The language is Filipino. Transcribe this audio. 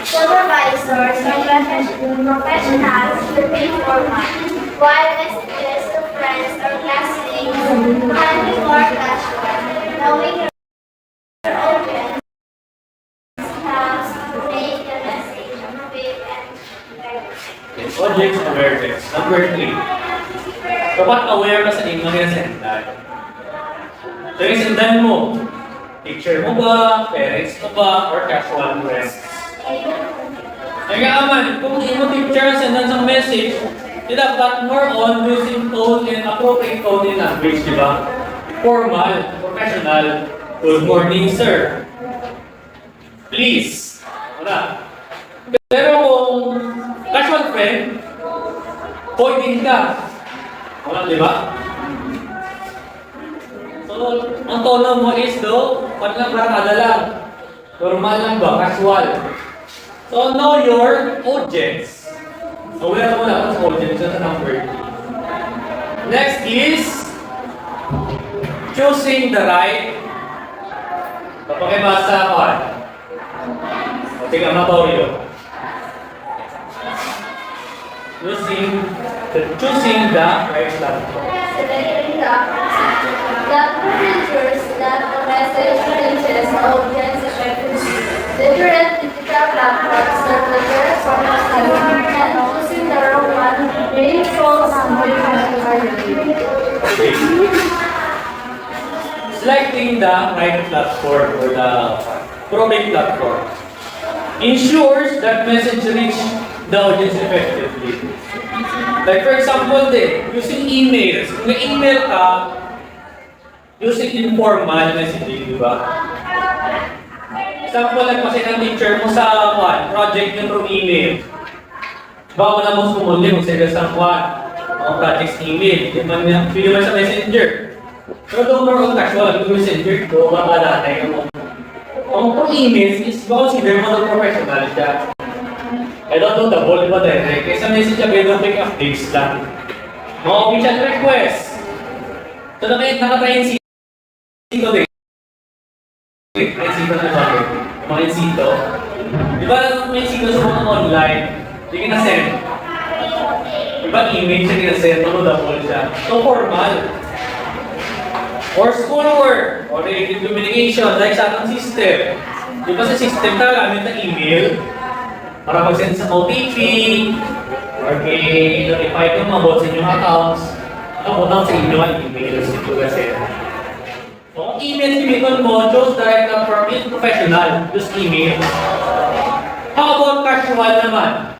Supervisors or professionals to be formal, while messages to friends or classmates can be more casual. Knowing your audience helps make the message quick and direct. Audience awareness. Number 3. Dapat aware ka sa iyong mga sendan. So yung sendan mo, teacher mo ba, parents mo ba, or casual friends? Kaya aman, kung imo teacher sendan sa message, di dapat more on using tone and appropriate tone in language, di ba? Formal, professional. Good morning, sir. Please. Wala. Pero kung casual friend, pointing ka. Wala, di ba? So, ang tono mo is do, parang barkada lang. Normal lang ba? Casual. So, know your audience. Aware mo lang sa audience sa number 3. Next is choosing the right. Papakibasa ko. O, tingnan mo Torio. Choosing the right platform. Selecting the procedures that the message reaches the audience effectively. Different digital platforms that the correct format and choosing the wrong one may cause Selecting the right platform or the appropriate platform ensures that message reach the audience effectively. Like for example, using emails. Kung may email ka, using informal messaging, di ba? Example, nagpasay ng teacher mo sa project nyo through email. Baka mo na mo sumuli kung sila sa mga projects email. Hindi man sa messenger. Pero doon more on casual, yung messenger, doon baka natin. Kung emails is consider mo na professional siya. Ito ito, double ba direct? Kaysa message siya, pwede pick updates lang. Mga official request. So nakatry yung sito din. Yung sito na ba? Mga yung sito. Di ba may sito sa mga online? Hindi ka na-send. Di ba email siya na-send? Ano double siya? So formal. Or schoolwork. Or related communication. Like sa atong system. Di ba sa system na gamit na email? Para mag-send sa OTP, or notify kung mabot sa inyong accounts, nakabutang sa inyo ang email sa ito kasi. So, kung email gamiton mo, choose the right platform is professional, use email. How about casual naman?